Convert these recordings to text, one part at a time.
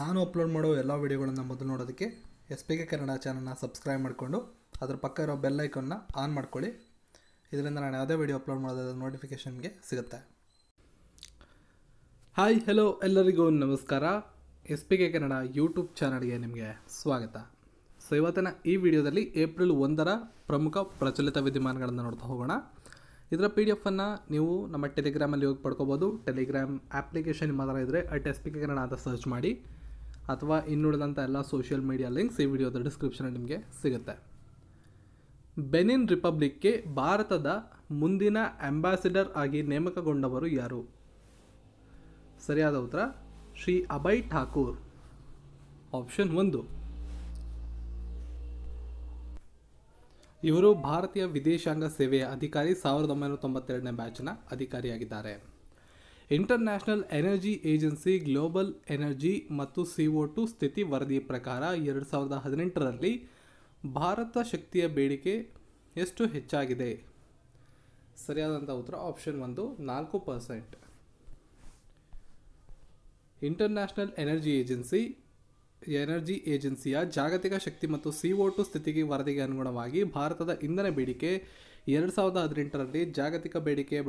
ನಾನು ಅಪ್ಲೋಡ್ ಮಾಡೋ ಎಲ್ಲ ವೀಡಿಯೋಗಳನ್ನು ಮೊದಲು ನೋಡೋದಕ್ಕೆ SPK ಕನ್ನಡ ಚಾನಲ್ನ ಸಬ್ಸ್ಕ್ರೈಬ್ ಮಾಡಿಕೊಂಡು ಅದರ ಪಕ್ಕ ಇರೋ ಬೆಲ್ ಐಕನ್ನ ಆನ್ ಮಾಡ್ಕೊಳ್ಳಿ. ಇದರಿಂದ ನಾನು ಯಾವುದೇ ವೀಡಿಯೋ ಅಪ್ಲೋಡ್ ಮಾಡೋದ್ರ ನೋಟಿಫಿಕೇಷನ್ ನಿಮಗೆ ಸಿಗುತ್ತೆ. ಹಾಯ್ ಹೆಲೋ ಎಲ್ಲರಿಗೂ ನಮಸ್ಕಾರ. SPK ಕನ್ನಡ ಯೂಟ್ಯೂಬ್ ಚಾನಲ್ಗೆ ನಿಮಗೆ ಸ್ವಾಗತ. ಸೊ ಇವತ್ತಿನ ಈ ವಿಡಿಯೋದಲ್ಲಿ ಏಪ್ರಿಲ್ 1ರ ಪ್ರಮುಖ ಪ್ರಚಲಿತ ವಿದ್ಯಮಾನಗಳನ್ನು ನೋಡ್ತಾ ಹೋಗೋಣ. ಇದರ PDF ಅನ್ನು ನೀವು ನಮ್ಮ ಟೆಲಿಗ್ರಾಮಲ್ಲಿ ಹೋಗಿ ಪಡ್ಕೋಬೋದು. ಟೆಲಿಗ್ರಾಮ್ ಆ್ಯಪ್ಲಿಕೇಶನ್ ನಿಮ್ಮ ಹತ್ರ ಇದ್ದರೆ SPK ಕನ್ನಡ ಅಂತ ಸರ್ಚ್ ಮಾಡಿ, ಅಥವಾ ಇನ್ನುಳಿದಂಥ ಎಲ್ಲ ಸೋಷಿಯಲ್ ಮೀಡಿಯಾ ಲಿಂಕ್ಸ್ ಈ ವಿಡಿಯೋದ ಡಿಸ್ಕ್ರಿಪ್ಷನಲ್ಲಿ ನಿಮಗೆ ಸಿಗುತ್ತೆ. ಬೆನಿನ್ ರಿಪಬ್ಲಿಕ್ಗೆ ಭಾರತದ ಮುಂದಿನ ಅಂಬಾಸಿಡರ್ ಆಗಿ ನೇಮಕಗೊಂಡವರು ಯಾರು? ಸರಿಯಾದ ಉತ್ತರ ಶ್ರೀ ಅಭಯ್ ಠಾಕೂರ್. ಆಪ್ಷನ್ 1. ಇವರು ಭಾರತೀಯ ವಿದೇಶಾಂಗ ಸೇವೆಯ ಅಧಿಕಾರಿ, 1992ನೇ ಬ್ಯಾಚ್ನ ಅಧಿಕಾರಿಯಾಗಿದ್ದಾರೆ. International energy agency global energy ಮತ್ತು CO2 ಸ್ಥಿತಿ ವರದಿ ಪ್ರಕಾರ 2018ರಲ್ಲಿ ಭಾರತ ಶಕ್ತಿಯ ಬೇಡಿಕೆ ಎಷ್ಟು ಹೆಚ್ಚಾಗಿದೆ? ಸರಿಯಾದಂಥ ಉತ್ತರ ಆಪ್ಷನ್ 1, 4%. ಇಂಟರ್ನ್ಯಾಷನಲ್ ಎನರ್ಜಿ ಏಜೆನ್ಸಿಯ ಜಾಗತಿಕ ಶಕ್ತಿ ಮತ್ತು CO2 ಸ್ಥಿತಿಗೆ ವರದಿಗೆ ಅನುಗುಣವಾಗಿ ಭಾರತದ ಇಂಧನ ಬೇಡಿಕೆ 2018ರಲ್ಲಿ ಜಾಗತಿಕ ಬೇಡಿಕೆಯ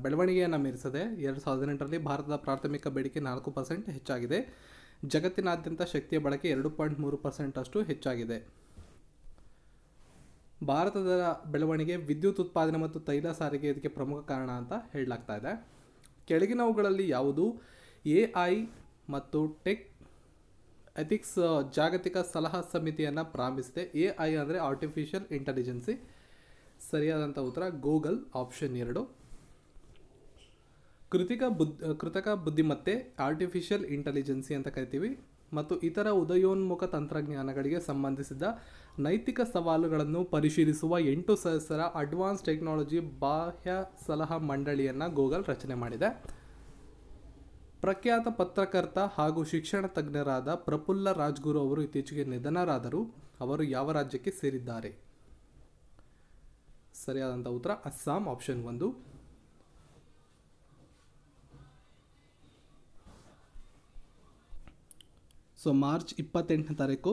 ಬೆಳವಣಿಗೆಯನ್ನು ಮೀರಿಸದೆ 2018ರಲ್ಲಿ ಭಾರತದ ಪ್ರಾಥಮಿಕ ಬೇಡಿಕೆ 4% ಹೆಚ್ಚಾಗಿದೆ. ಜಗತ್ತಿನಾದ್ಯಂತ ಶಕ್ತಿಯ ಬಳಕೆ 2.3% ಅಷ್ಟು ಹೆಚ್ಚಾಗಿದೆ. ಭಾರತದ ಬೆಳವಣಿಗೆ ವಿದ್ಯುತ್ ಉತ್ಪಾದನೆ ಮತ್ತು ತೈಲ ಸಾರಿಗೆ ಇದಕ್ಕೆ ಪ್ರಮುಖ ಕಾರಣ ಅಂತ ಹೇಳಲಾಗ್ತಾ ಇದೆ. ಕೆಳಗಿನವುಗಳಲ್ಲಿ ಯಾವುದು AI ಮತ್ತು ಟೆಕ್ ಎಥಿಕ್ಸ್ ಜಾಗತಿಕ ಸಲಹಾ ಸಮಿತಿಯನ್ನು ಪ್ರಾರಂಭಿಸಿದೆ? AI ಅಂದರೆ ಆರ್ಟಿಫಿಷಿಯಲ್ ಇಂಟೆಲಿಜೆನ್ಸಿ. ಸರಿಯಾದಂಥ ಉತ್ತರ ಗೂಗಲ್, ಆಪ್ಷನ್ 2. ಕೃತಕ ಬುದ್ಧಿಮತ್ತೆ ಆರ್ಟಿಫಿಷಿಯಲ್ ಇಂಟೆಲಿಜೆನ್ಸಿ ಅಂತ ಕರಿತೀವಿ, ಮತ್ತು ಇತರ ಉದಯೋನ್ಮುಖ ತಂತ್ರಜ್ಞಾನಗಳಿಗೆ ಸಂಬಂಧಿಸಿದ ನೈತಿಕ ಸವಾಲುಗಳನ್ನು ಪರಿಶೀಲಿಸುವ 8 ಸದಸ್ಯರ ಅಡ್ವಾನ್ಸ್ ಟೆಕ್ನಾಲಜಿ ಬಾಹ್ಯ ಸಲಹಾ ಮಂಡಳಿಯನ್ನು ಗೂಗಲ್ ರಚನೆ ಮಾಡಿದೆ. ಪ್ರಖ್ಯಾತ ಪತ್ರಕರ್ತ ಹಾಗೂ ಶಿಕ್ಷಣ ತಜ್ಞರಾದ ಪ್ರಫುಲ್ಲ ರಾಜ್ಗುರು ಅವರು ಇತ್ತೀಚೆಗೆ ನಿಧನರಾದರು. ಅವರು ಯಾವ ರಾಜ್ಯಕ್ಕೆ ಸೇರಿದ್ದಾರೆ? ಸರಿಯಾದಂಥ ಉತ್ತರ ಅಸ್ಸಾಂ, ಆಪ್ಷನ್ 1. ಸೊ ಮಾರ್ಚ್ 28ನೇ ತಾರೀಕು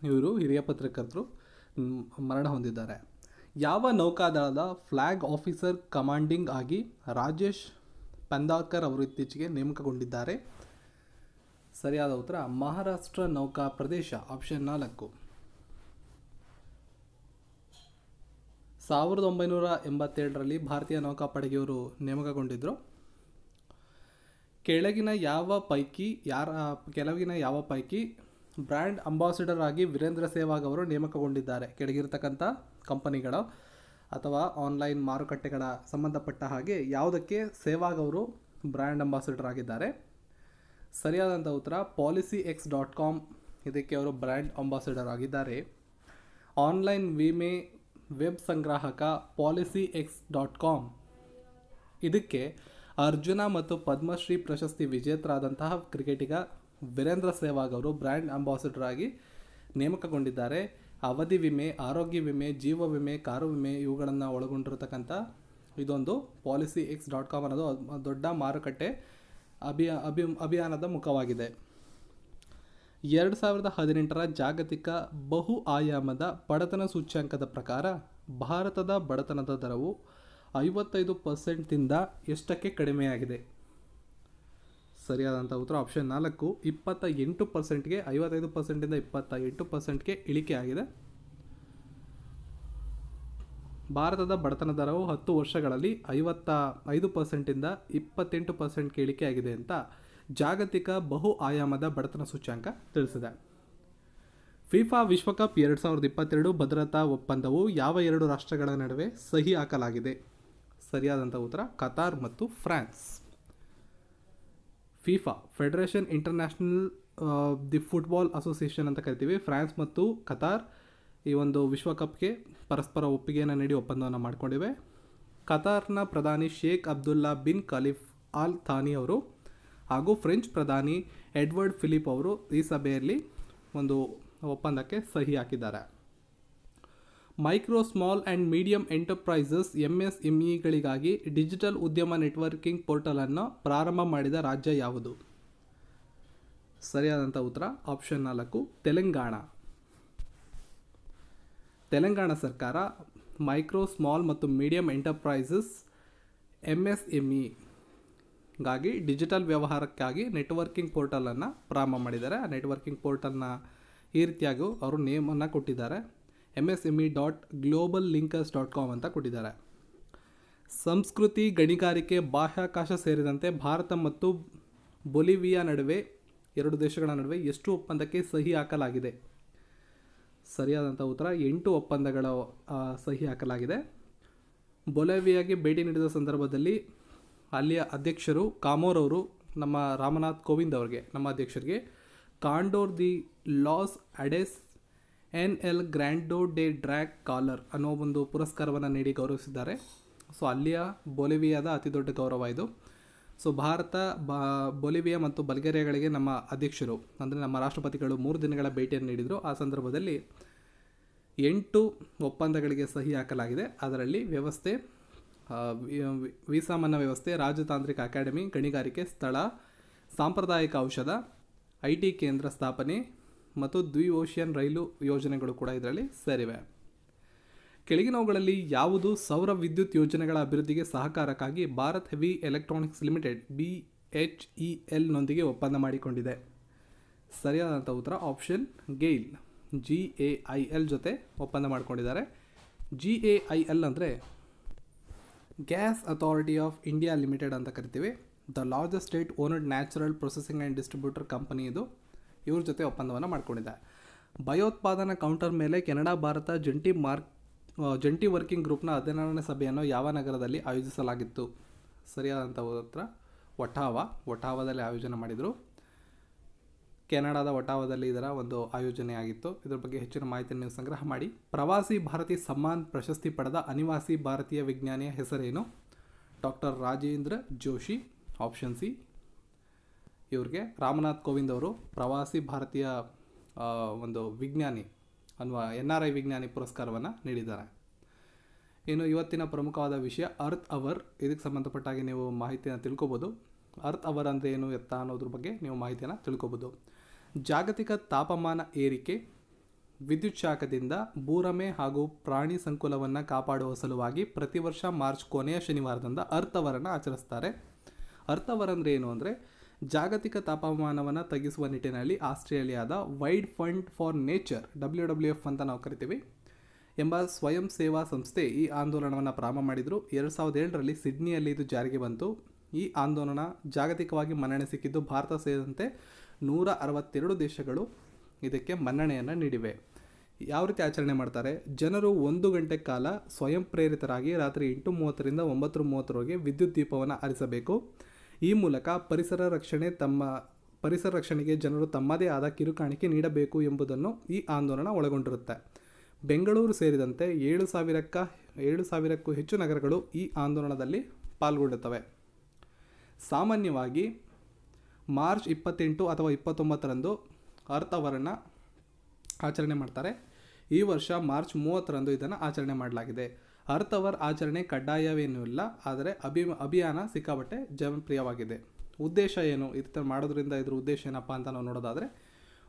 ಇವರು ಹಿರಿಯ ಪತ್ರಕರ್ತರು ಮರಣ ಹೊಂದಿದ್ದಾರೆ. ಯಾವ ನೌಕಾದಳದ ಫ್ಲಾಗ್ ಆಫೀಸರ್ ಕಮಾಂಡಿಂಗ್ ಆಗಿ ರಾಜೇಶ್ ಪಂದಾರ್ಕರ್ ಅವರು ಇತ್ತೀಚೆಗೆ ನೇಮಕಗೊಂಡಿದ್ದಾರೆ? ಸರಿಯಾದ ಉತ್ತರ ಮಹಾರಾಷ್ಟ್ರ ನೌಕಾ ಪ್ರದೇಶ, ಆಪ್ಷನ್ 4. 1987ರಲ್ಲಿ ಭಾರತೀಯ ನೌಕಾಪಡೆಗೆ ಇವರು ನೇಮಕಗೊಂಡಿದ್ದರು. ಕೆಳಗಿನ ಯಾವ ಪೈಕಿ ಬ್ರ್ಯಾಂಡ್ ಅಂಬಾಸಿಡರ್ ಆಗಿ ವೀರೇಂದ್ರ ಸೆಹ್ವಾಗ್ ಅವರು ನೇಮಕಗೊಂಡಿದ್ದಾರೆ? ಕೆಳಗಿರ್ತಕ್ಕಂಥ ಕಂಪನಿಗಳ ಅಥವಾ ಆನ್ಲೈನ್ ಮಾರುಕಟ್ಟೆಗಳ ಸಂಬಂಧಪಟ್ಟ ಹಾಗೆ ಯಾವುದಕ್ಕೆ ಸೆಹ್ವಾಗ್ ಅವರು ಬ್ರ್ಯಾಂಡ್ ಅಂಬಾಸಿಡರ್ ಆಗಿದ್ದಾರೆ? ಸರಿಯಾದಂಥ ಉತ್ತರ PolicyX.com, ಇದಕ್ಕೆ ಅವರು ಬ್ರ್ಯಾಂಡ್ ಅಂಬಾಸಿಡರ್ ಆಗಿದ್ದಾರೆ. ಆನ್ಲೈನ್ ವಿಮೆ ವೆಬ್ ಸಂಗ್ರಾಹಕ PolicyX.com, ಇದಕ್ಕೆ ಅರ್ಜುನ ಮತ್ತು ಪದ್ಮಶ್ರೀ ಪ್ರಶಸ್ತಿ ವಿಜೇತರಾದಂತಹ ಕ್ರಿಕೆಟಿಗ ವೀರೇಂದ್ರ ಸೆಹ್ವಾಗ್ ಅವರು ಬ್ರ್ಯಾಂಡ್ ಅಂಬಾಸಿಡರ್ ಆಗಿ ನೇಮಕಗೊಂಡಿದ್ದಾರೆ. ಅವಧಿ ವಿಮೆ, ಆರೋಗ್ಯ ವಿಮೆ, ಜೀವ ವಿಮೆ, ಕಾರು ವಿಮೆ ಇವುಗಳನ್ನು ಒಳಗೊಂಡಿರತಕ್ಕಂಥ ಇದೊಂದು PolicyX.com ಅನ್ನೋದು ದೊಡ್ಡ ಮಾರುಕಟ್ಟೆ ಅಭಿಯಾನದ ಮುಖವಾಗಿದೆ. 2018ರ ಜಾಗತಿಕ ಬಹು ಆಯಾಮದ ಬಡತನ ಸೂಚ್ಯಂಕದ ಪ್ರಕಾರ ಭಾರತದ ಬಡತನದ ದರವು 55%ದಿಂದ ಎಷ್ಟಕ್ಕೆ ಕಡಿಮೆಯಾಗಿದೆ? ಸರಿಯಾದಂಥ ಉತ್ತರ ಆಪ್ಷನ್ 4, 28%ಗೆ 55%ದಿಂದ 28%ಗೆ ಇಳಿಕೆಯಾಗಿದೆ. ಭಾರತದ ಬಡತನ ದರವು 10 ವರ್ಷಗಳಲ್ಲಿ 55%ದಿಂದ 28%ಗೆ ಇಳಿಕೆಯಾಗಿದೆ ಅಂತ ಜಾಗತಿಕ ಬಹು ಆಯಾಮದ ಬಡತನ ಸೂಚ್ಯಂಕ ತಿಳಿಸಿದೆ. ಫಿಫಾ ವಿಶ್ವಕಪ್ 2022 ಭದ್ರತಾ ಒಪ್ಪಂದವು ಯಾವ 2 ರಾಷ್ಟ್ರಗಳ ನಡುವೆ ಸಹಿ ಹಾಕಲಾಗಿದೆ? ಸರಿಯಾದಂಥ ಉತ್ತರ ಕತಾರ್ ಮತ್ತು France. FIFA federation international the football association ಅಂತ ಕರಿತೀವಿ. ಫ್ರಾನ್ಸ್ ಮತ್ತು ಕತಾರ್ ಈ ಒಂದು ವಿಶ್ವಕಪ್ಗೆ ಪರಸ್ಪರ ಒಪ್ಪಿಗೆಯನ್ನು ನೀಡಿ ಒಪ್ಪಂದವನ್ನು ಮಾಡಿಕೊಂಡಿವೆ. ಕತಾರ್ನ ಪ್ರಧಾನಿ Sheikh Abdullah bin Khalifa Al Thani ಅವರು ಹಾಗೂ ಫ್ರೆಂಚ್ ಪ್ರಧಾನಿ ಎಡ್ವರ್ಡ್ ಫಿಲಿಪ್ ಅವರು ಈ ಸಭೆಯಲ್ಲಿ ಒಂದು ಒಪ್ಪಂದಕ್ಕೆ ಸಹಿ ಹಾಕಿದ್ದಾರೆ. Micro, small and medium enterprises MSMEಗಳಿಗಾಗಿ ಡಿಜಿಟಲ್ ಉದ್ಯಮ ನೆಟ್ವರ್ಕಿಂಗ್ ಪೋರ್ಟಲನ್ನು ಪ್ರಾರಂಭ ಮಾಡಿದ ರಾಜ್ಯ ಯಾವುದು? ಸರಿಯಾದಂಥ ಉತ್ತರ ಆಪ್ಷನ್ 4 ತೆಲಂಗಾಣ. ತೆಲಂಗಾಣ ಸರ್ಕಾರ ಮೈಕ್ರೋ, ಸ್ಮಾಲ್ ಮತ್ತು ಮೀಡಿಯಂ ಎಂಟರ್ಪ್ರೈಸಸ್ MSMEಗಾಗಿ ಡಿಜಿಟಲ್ ವ್ಯವಹಾರಕ್ಕಾಗಿ ನೆಟ್ವರ್ಕಿಂಗ್ ಪೋರ್ಟಲನ್ನು ಪ್ರಾರಂಭ ಮಾಡಿದ್ದಾರೆ. ಆ ನೆಟ್ವರ್ಕಿಂಗ್ ಪೋರ್ಟಲ್ನ ಈ ರೀತಿಯಾಗಿ ಅವರು ನೇಮನ್ನು ಕೊಟ್ಟಿದ್ದಾರೆ, MSME.globallinkers.com ಅಂತ ಕೊಟ್ಟಿದ್ದಾರೆ. ಸಂಸ್ಕೃತಿ, ಗಣಿಗಾರಿಕೆ, ಬಾಹ್ಯಾಕಾಶ ಸೇರಿದಂತೆ ಭಾರತ ಮತ್ತು ಬೊಲಿವಿಯಾ ನಡುವೆ, ಎರಡು ದೇಶಗಳ ನಡುವೆ ಎಷ್ಟು ಒಪ್ಪಂದಕ್ಕೆ ಸಹಿ ಹಾಕಲಾಗಿದೆ? ಸರಿಯಾದಂಥ ಉತ್ತರ 8 ಒಪ್ಪಂದಗಳ ಸಹಿ ಹಾಕಲಾಗಿದೆ. ಬೊಲಿವಿಯಾಗೆ ಭೇಟಿ ನೀಡಿದ ಸಂದರ್ಭದಲ್ಲಿ ಅಲ್ಲಿಯ ಅಧ್ಯಕ್ಷರು ಕಾಮೋರ್ ಅವರು ನಮ್ಮ ರಾಮನಾಥ್ ಕೋವಿಂದ್ ಅವರಿಗೆ, ನಮ್ಮ ಅಧ್ಯಕ್ಷರಿಗೆ Condor de los Andes NL Grado de ಡ್ರ್ಯಾಕ್ ಕಾಲರ್ ಅನ್ನೋ ಒಂದು ಪುರಸ್ಕಾರವನ್ನು ನೀಡಿ ಗೌರವಿಸಿದ್ದಾರೆ. ಸೊ ಅಲ್ಲಿಯ ಬೊಲಿವಿಯಾದ ಅತಿ ದೊಡ್ಡ ಗೌರವ ಇದು. ಸೊ ಭಾರತ, ಬೊಲಿವಿಯಾ ಮತ್ತು ಬಲ್ಗೇರಿಯಾಗಳಿಗೆ ನಮ್ಮ ಅಧ್ಯಕ್ಷರು ಅಂದರೆ ನಮ್ಮ ರಾಷ್ಟ್ರಪತಿಗಳು 3 ದಿನಗಳ ಭೇಟಿಯನ್ನು ನೀಡಿದರು. ಆ ಸಂದರ್ಭದಲ್ಲಿ 8 ಒಪ್ಪಂದಗಳಿಗೆ ಸಹಿ ಹಾಕಲಾಗಿದೆ. ಅದರಲ್ಲಿ ವ್ಯವಸ್ಥೆ, ವೀಸಾ ಮನ್ನಾ ವ್ಯವಸ್ಥೆ, ರಾಜತಾಂತ್ರಿಕ ಅಕಾಡೆಮಿ, ಗಣಿಗಾರಿಕೆ ಸ್ಥಳ, ಸಾಂಪ್ರದಾಯಿಕ ಔಷಧ, IT ಕೇಂದ್ರ ಸ್ಥಾಪನೆ ಮತ್ತು ದ್ವಿ-ಓಷಿಯನ್ ರೈಲು ಯೋಜನೆಗಳು ಕೂಡ ಇದರಲ್ಲಿ ಸೇರಿವೆ. ಕೆಳಗಿನವುಗಳಲ್ಲಿ ಯಾವುದು ಸೌರ ವಿದ್ಯುತ್ ಯೋಜನೆಗಳ ಅಭಿವೃದ್ಧಿಗೆ ಸಹಕಾರಕ್ಕಾಗಿ Bharat heavy electronics limited BHEL ನೊಂದಿಗೆ ಒಪ್ಪಂದ ಮಾಡಿಕೊಂಡಿದೆ? ಸರಿಯಾದಂಥ ಉತ್ತರ ಆಪ್ಷನ್ ಗೇಲ್, GAIL ಜೊತೆ ಒಪ್ಪಂದ ಮಾಡಿಕೊಂಡಿದ್ದಾರೆ. GAIL ಅಂದರೆ gas authority of India limited ಅಂತ ಕರಿತೀವಿ. The largest state owned natural processing and distributor company ಇದು. ಇವ್ರ ಜೊತೆ ಒಪ್ಪಂದವನ್ನು ಮಾಡಿಕೊಂಡಿದೆ. ಭಯೋತ್ಪಾದನಾ ಕೌಂಟರ್ ಮೇಲೆ ಕೆನಡಾ ಭಾರತ ಜಂಟಿ ವರ್ಕಿಂಗ್ ಗ್ರೂಪ್ನ 16ನೇ ಸಭೆಯನ್ನು ಯಾವ ನಗರದಲ್ಲಿ ಆಯೋಜಿಸಲಾಗಿತ್ತು? ಸರಿಯಾದಂಥ ಉತ್ತರ ಒಟಾವಾದಲ್ಲಿ ಆಯೋಜನೆ ಮಾಡಿದರು. ಕೆನಡಾದ ಒಟಾವಾದಲ್ಲಿ ಇದರ ಒಂದು ಆಯೋಜನೆ ಆಗಿತ್ತು. ಇದರ ಬಗ್ಗೆ ಹೆಚ್ಚಿನ ಮಾಹಿತಿಯನ್ನು ನೀವು ಸಂಗ್ರಹ ಮಾಡಿ. ಪ್ರವಾಸಿ ಭಾರತಿ ಸಮ್ಮಾನ್ ಪ್ರಶಸ್ತಿ ಪಡೆದ ಅನಿವಾಸಿ ಭಾರತೀಯ ವಿಜ್ಞಾನಿಯ ಹೆಸರೇನು? Doctor Rajendra Joshi, option C. ಇವ್ರಿಗೆ ರಾಮನಾಥ್ ಕೋವಿಂದ್ ಅವರು ಪ್ರವಾಸಿ ಭಾರತೀಯ ಒಂದು ವಿಜ್ಞಾನಿ ಅನ್ನುವ NRI ವಿಜ್ಞಾನಿ ಪುರಸ್ಕಾರವನ್ನು ನೀಡಿದ್ದಾರೆ. ಇನ್ನು ಇವತ್ತಿನ ಪ್ರಮುಖವಾದ ವಿಷಯ ಅರ್ತ್ ಅವರ್. ಇದಕ್ಕೆ ಸಂಬಂಧಪಟ್ಟಾಗಿ ನೀವು ಮಾಹಿತಿಯನ್ನು ತಿಳ್ಕೊಬೋದು. ಅರ್ತ್ ಅವರ್ ಅಂದರೆ ಏನು ಎತ್ತ ಅನ್ನೋದ್ರ ಬಗ್ಗೆ ನೀವು ಮಾಹಿತಿಯನ್ನು ತಿಳ್ಕೊಬೋದು. ಜಾಗತಿಕ ತಾಪಮಾನ ಏರಿಕೆ, ವಿದ್ಯುತ್ ಶಾಖದಿಂದ ಭೂರಮೆ ಹಾಗೂ ಪ್ರಾಣಿ ಸಂಕುಲವನ್ನು ಕಾಪಾಡುವ ಸಲುವಾಗಿ ಪ್ರತಿ ವರ್ಷ ಮಾರ್ಚ್ ಕೊನೆಯ ಶನಿವಾರದಿಂದ ಅರ್ತ್ ಅವರನ್ನು ಆಚರಿಸ್ತಾರೆ. ಅರ್ತ್ ಅವರ್ ಅಂದರೆ ಏನು ಅಂದರೆ ಜಾಗತಿಕ ತಾಪಮಾನವನ್ನು ತಗ್ಗಿಸುವ ನಿಟ್ಟಿನಲ್ಲಿ ಆಸ್ಟ್ರೇಲಿಯಾದ wide fund for nature, WWF ಅಂತ ನಾವು ಕರಿತೀವಿ, ಎಂಬ ಸ್ವಯಂ ಸೇವಾ ಸಂಸ್ಥೆ ಈ ಆಂದೋಲನವನ್ನು ಪ್ರಾರಂಭ ಮಾಡಿದರು. 2007ರಲ್ಲಿ ಸಿಡ್ನಿಯಲ್ಲಿ ಇದು ಜಾರಿಗೆ ಬಂತು. ಈ ಆಂದೋಲನ ಜಾಗತಿಕವಾಗಿ ಮನ್ನಣೆ ಸಿಕ್ಕಿದ್ದು ಭಾರತ ಸೇರಿದಂತೆ 162 ದೇಶಗಳು ಇದಕ್ಕೆ ಮನ್ನಣೆಯನ್ನು ನೀಡಿವೆ. ಯಾವ ರೀತಿ ಆಚರಣೆ ಮಾಡ್ತಾರೆ? ಜನರು 1 ಗಂಟೆ ಕಾಲ ಸ್ವಯಂ ಪ್ರೇರಿತರಾಗಿ ರಾತ್ರಿ 8:30ರಿಂದ 9:30ವರೆಗೆ ವಿದ್ಯುತ್ ದೀಪವನ್ನು ಆರಿಸಬೇಕು. ಈ ಮೂಲಕ ಪರಿಸರ ರಕ್ಷಣೆಗೆ ಜನರು ತಮ್ಮದೇ ಆದ ಕಿರುಕಾಣಿಕೆ ನೀಡಬೇಕು ಎಂಬುದನ್ನು ಈ ಆಂದೋಲನ ಒಳಗೊಂಡಿರುತ್ತೆ. ಬೆಂಗಳೂರು ಸೇರಿದಂತೆ 7,000ಕ್ಕೂ ಹೆಚ್ಚು ನಗರಗಳು ಈ ಆಂದೋಲನದಲ್ಲಿ ಪಾಲ್ಗೊಳ್ಳುತ್ತವೆ. ಸಾಮಾನ್ಯವಾಗಿ ಮಾರ್ಚ್ 28 ಅಥವಾ 29ರಂದು ಅರ್ತ್ ಅವರನ್ನು ಆಚರಣೆ ಮಾಡ್ತಾರೆ. ಈ ವರ್ಷ ಮಾರ್ಚ್ 30ರಂದು ಇದನ್ನು ಆಚರಣೆ ಮಾಡಲಾಗಿದೆ. ಅರ್ತ್ ಅವರ್ ಆಚರಣೆ ಕಡ್ಡಾಯವೇನೂ ಇಲ್ಲ, ಆದರೆ ಅಭಿಯಾನ ಸಿಕ್ಕಾಪಟ್ಟೆ ಜನಪ್ರಿಯವಾಗಿದೆ. ಉದ್ದೇಶ ಏನು? ಇದನ್ನು ಮಾಡೋದ್ರಿಂದ ಇದ್ರ ಉದ್ದೇಶ ಏನಪ್ಪ ಅಂತ ನಾವು ನೋಡೋದಾದರೆ,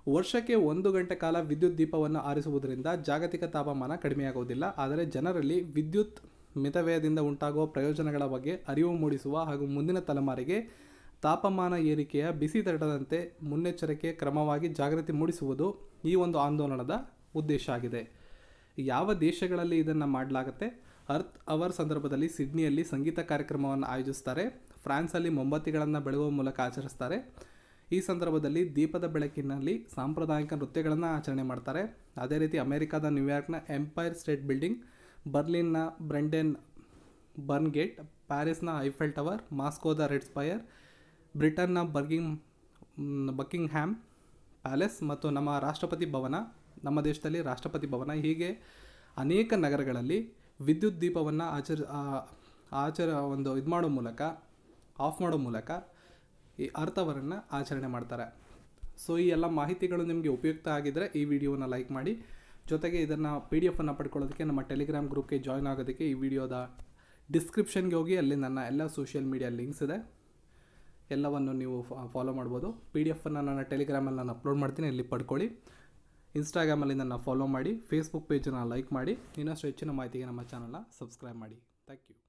ವರ್ಷಕ್ಕೆ 1 ಗಂಟೆ ಕಾಲ ವಿದ್ಯುತ್ ದೀಪವನ್ನು ಆರಿಸುವುದರಿಂದ ಜಾಗತಿಕ ತಾಪಮಾನ ಕಡಿಮೆಯಾಗುವುದಿಲ್ಲ, ಆದರೆ ಜನರಲ್ಲಿ ವಿದ್ಯುತ್ ಮಿತವ್ಯಯದಿಂದ ಉಂಟಾಗುವ ಪ್ರಯೋಜನಗಳ ಬಗ್ಗೆ ಅರಿವು ಮೂಡಿಸುವ ಹಾಗೂ ಮುಂದಿನ ತಲೆಮಾರಿಗೆ ತಾಪಮಾನ ಏರಿಕೆಯ ಬಿಸಿ ತಟ್ಟದಂತೆ ಮುನ್ನೆಚ್ಚರಿಕೆ ಕ್ರಮವಾಗಿ ಜಾಗೃತಿ ಮೂಡಿಸುವುದು ಈ ಒಂದು ಆಂದೋಲನದ ಉದ್ದೇಶ ಆಗಿದೆ. ಯಾವ ದೇಶಗಳಲ್ಲಿ ಇದನ್ನು ಮಾಡಲಾಗುತ್ತೆ? ಅರ್ತ್ ಅವರ್ ಸಂದರ್ಭದಲ್ಲಿ ಸಿಡ್ನಿಯಲ್ಲಿ ಸಂಗೀತ ಕಾರ್ಯಕ್ರಮವನ್ನು ಆಯೋಜಿಸ್ತಾರೆ. ಫ್ರಾನ್ಸಲ್ಲಿ ಮೊಂಬತ್ತಿಗಳನ್ನು ಬೆಳಗುವ ಮೂಲಕ ಆಚರಿಸ್ತಾರೆ. ಈ ಸಂದರ್ಭದಲ್ಲಿ ದೀಪದ ಬೆಳಕಿನಲ್ಲಿ ಸಾಂಪ್ರದಾಯಿಕ ನೃತ್ಯಗಳನ್ನು ಆಚರಣೆ ಮಾಡ್ತಾರೆ. ಅದೇ ರೀತಿ ಅಮೆರಿಕಾದ ನ್ಯೂಯಾರ್ಕ್ನ ಎಂಪೈರ್ ಸ್ಟೇಟ್ ಬಿಲ್ಡಿಂಗ್, ಬರ್ಲಿನ್ನ ಬರ್ನ್ ಗೇಟ್, ಪ್ಯಾರಿಸ್ನ ಐಫೆಲ್ ಟವರ್, ಮಾಸ್ಕೋದ ರೆಡ್ ಸ್ಪೈರ್, ಬ್ರಿಟನ್ನ ಬಕಿಂಗ್ಹ್ಯಾಮ್ ಪ್ಯಾಲೇಸ್ ಮತ್ತು ನಮ್ಮ ದೇಶದಲ್ಲಿ ರಾಷ್ಟ್ರಪತಿ ಭವನ, ಹೀಗೆ ಅನೇಕ ನಗರಗಳಲ್ಲಿ ವಿದ್ಯುತ್ ದೀಪವನ್ನು ಆಫ್ ಮಾಡೋ ಮೂಲಕ ಈ ಅರ್ತ್ ಅವರನ್ನು ಆಚರಣೆ ಮಾಡ್ತಾರೆ. ಸೊ ಈ ಎಲ್ಲ ಮಾಹಿತಿಗಳು ನಿಮಗೆ ಉಪಯುಕ್ತ ಆಗಿದ್ದರೆ ಈ ವಿಡಿಯೋನ ಲೈಕ್ ಮಾಡಿ. ಜೊತೆಗೆ ಇದನ್ನು PDF ಪಡ್ಕೊಳ್ಳೋದಕ್ಕೆ ನಮ್ಮ ಟೆಲಿಗ್ರಾಮ್ ಗ್ರೂಪ್ಗೆ ಜಾಯ್ನ್ ಆಗೋದಕ್ಕೆ ಈ ವಿಡಿಯೋದ ಡಿಸ್ಕ್ರಿಪ್ಷನ್ಗೆ ಹೋಗಿ, ಅಲ್ಲಿ ನನ್ನ ಎಲ್ಲ ಸೋಷಿಯಲ್ ಮೀಡಿಯಾ ಲಿಂಕ್ಸ್ ಇದೆ. ಎಲ್ಲವನ್ನು ನೀವು ಫಾಲೋ ಮಾಡ್ಬೋದು. PDF ಅನ್ನು ನಾನು ಟೆಲಿಗ್ರಾಮಲ್ಲಿ ನಾನು ಅಪ್ಲೋಡ್ ಮಾಡ್ತೀನಿ, ಇಲ್ಲಿ ಪಡ್ಕೊಳ್ಳಿ. ಇನ್ಸ್ಟಾಗ್ರಾಮಲ್ಲಿ ನನ್ನ ಫಾಲೋ ಮಾಡಿ, ಫೇಸ್ಬುಕ್ ಪೇಜನ್ನು ಲೈಕ್ ಮಾಡಿ. ಇನ್ನಷ್ಟು ಹೆಚ್ಚಿನ ಮಾಹಿತಿಗೆ ನಮ್ಮ ಚಾನಲ್ನ ಸಬ್ಸ್ಕ್ರೈಬ್ ಮಾಡಿ. Thank you.